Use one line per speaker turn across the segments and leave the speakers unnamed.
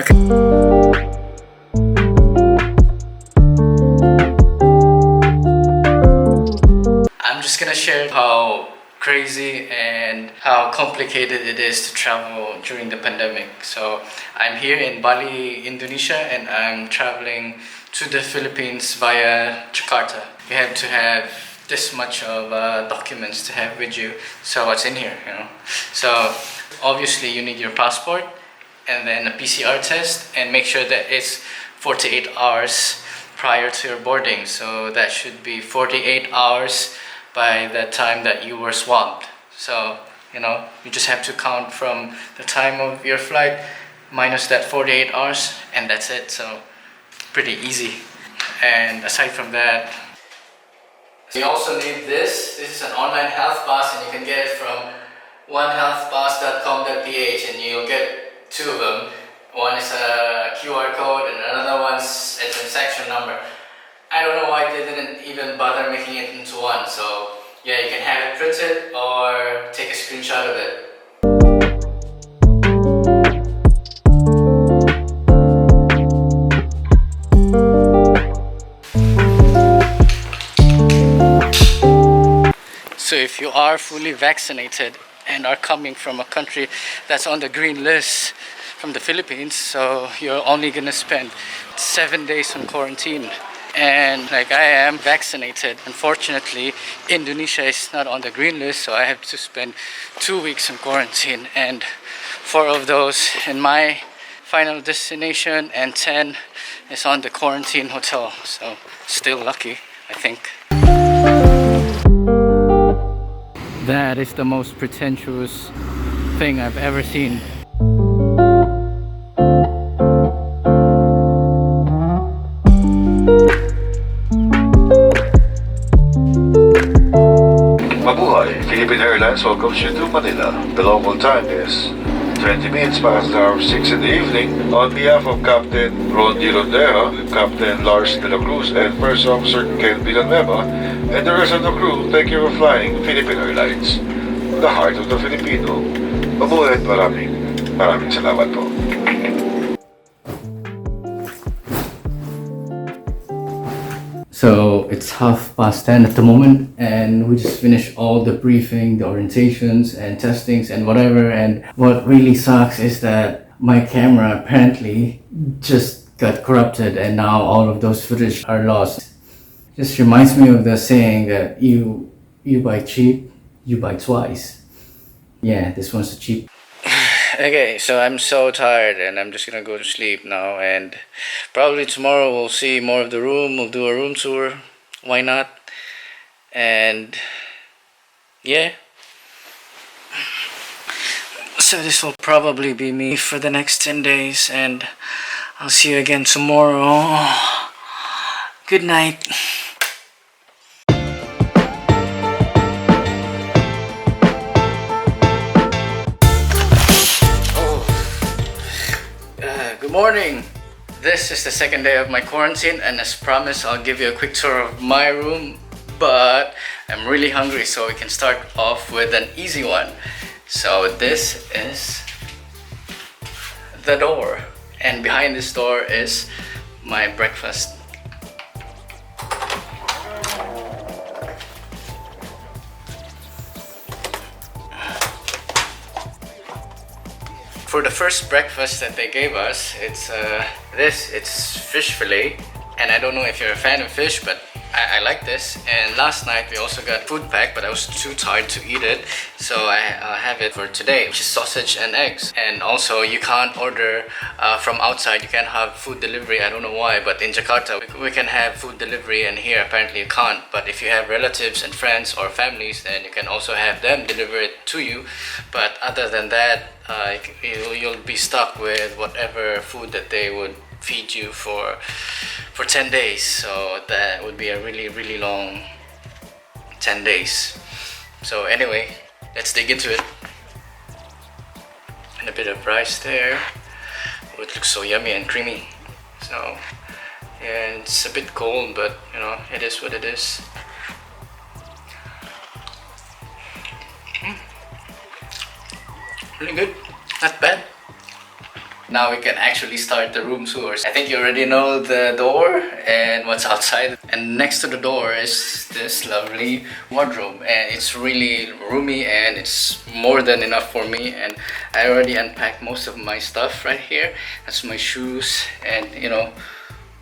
I'm just gonna share how crazy and how complicated it is to travel during the pandemic. So I'm here in Bali, Indonesia, and I'm traveling to the Philippines via Jakarta. You have to have this much of documents to have with you. So what's in here, you know? So obviously you need your passport and then a PCR test, and make sure that it's 48 hours prior to your boarding. So that should be 48 hours by the time that you were swabbed. So, you know, you just have to count from the time of your flight minus that 48 hours, and that's it. So, pretty easy. And aside from that, you also need this. This is an online health pass, and you can get it from onehealthpass.com.ph, and you'll get two of them. One is a QR code, and another one's a transaction number. I don't know why they didn't even bother making it into one. So yeah, you can have it printed or take a screenshot of it. So if you are fully vaccinated and are coming from a country that's on the green list from the Philippines, so you're only gonna spend 7 days on quarantine. And like I am vaccinated, unfortunately Indonesia is not on the green list, so I have to spend 2 weeks in quarantine, and 4 of those in my final destination and 10 is on the quarantine hotel. So still lucky, I think. That is the most pretentious thing I've ever seen.
Mabuhay! Philippine Airlines welcomes you to Manila. The local time is 20 minutes past the hour 6 in the evening. On behalf of Captain Rondi Rondeja, Captain Lars de la Cruz, and First Officer Ken Villanueva, and the rest of the crew, thank you for flying Philippine Airlines. The heart of the Filipino. Mabuhay at maraming salamat po.
So it's 10:30 at the moment, and we just finished all the briefing, the orientations and testings and whatever. And what really sucks is that my camera apparently just got corrupted, and now all of those footage are lost. Just reminds me of the saying that you buy cheap, you buy twice. Yeah, this one's cheap. Okay, so I'm so tired and I'm just gonna go to sleep now, and probably tomorrow we'll see more of the room. We'll do a room tour. Why not? And yeah. So this will probably be me for the next 10 days, and I'll see you again tomorrow. Good night. Good morning. This is the second day of my quarantine, and as promised, I'll give you a quick tour of my room, but I'm really hungry, so we can start off with an easy one. So this is the door, and behind this door is my breakfast. For the first breakfast that they gave us, it's fish fillet, and I don't know if you're a fan of fish, but I like this. And last night we also got food pack, but I was too tired to eat it, so I have it for today, which is sausage and eggs. And also you can't order from outside. You can't have food delivery. I don't know why, but in Jakarta we can have food delivery, and here apparently you can't. But if you have relatives and friends or families, then you can also have them deliver it to you. But other than that, you'll be stuck with whatever food that they would feed you for 10 days. So that would be a really long 10 days. So anyway, let's dig into it. And a bit of rice there. Oh, it looks so yummy and creamy. So yeah, it's a bit cold, but you know, it is what it is. Really good, not bad. Now we can actually start the room tours. I think you already know the door and what's outside. And next to the door is this lovely wardrobe, and it's really roomy and it's more than enough for me. And I already unpacked most of my stuff right here. That's my shoes and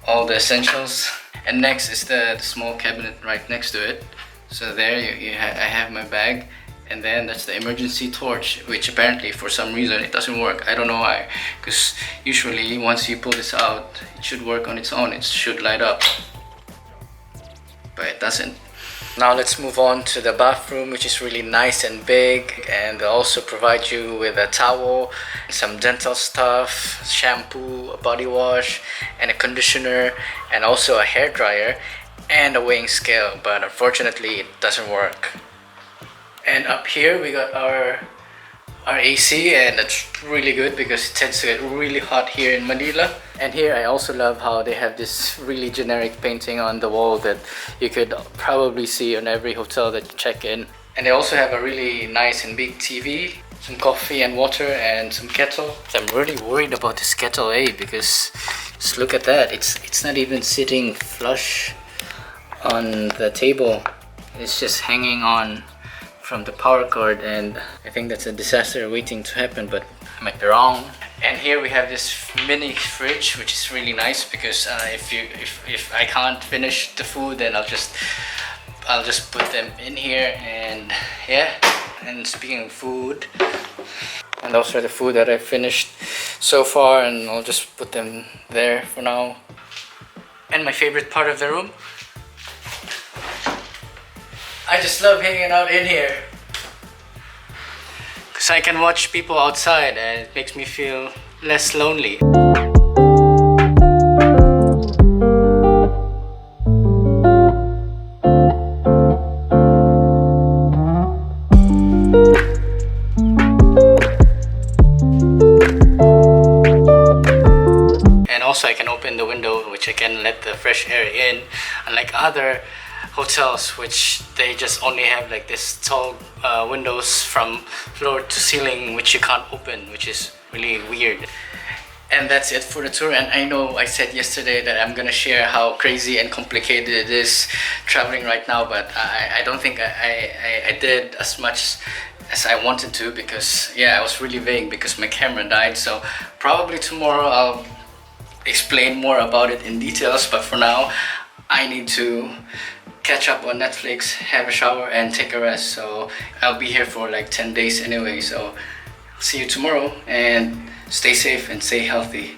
all the essentials. And next is the small cabinet right next to it. So there I have my bag. And then that's the emergency torch, which apparently for some reason it doesn't work. I don't know why, because usually once you pull this out, it should work on its own. It should light up, but it doesn't. Now let's move on to the bathroom, which is really nice and big, and they also provide you with a towel, some dental stuff, shampoo, a body wash, and a conditioner, and also a hair dryer and a weighing scale, but unfortunately it doesn't work. And up here we got our AC, and that's really good because it tends to get really hot here in Manila. And here I also love how they have this really generic painting on the wall that you could probably see on every hotel that you check in. And they also have a really nice and big TV, some coffee and water, and some kettle. I'm really worried about this kettle, because just look at that. It's not even sitting flush on the table. It's just hanging on from the power cord, and I think that's a disaster waiting to happen, but I might be wrong. And here we have this mini fridge, which is really nice because if I can't finish the food, then I'll just put them in here. And yeah, and speaking of food, and those are the food that I finished so far, and I'll just put them there for now. And my favorite part of the room, I just love hanging out in here because I can watch people outside and it makes me feel less lonely. And also I can open the window, which I can let the fresh air in, unlike other hotels which they just only have like this tall windows from floor to ceiling which you can't open, which is really weird. And that's it for the tour. And I know I said yesterday that I'm gonna share how crazy and complicated it is traveling right now, but I don't think I did as much as I wanted to, because I was really vague because my camera died. So probably tomorrow I'll explain more about it in details, but for now I need to catch up on Netflix, have a shower, and take a rest. So I'll be here for like 10 days anyway. So see you tomorrow, and stay safe and stay healthy.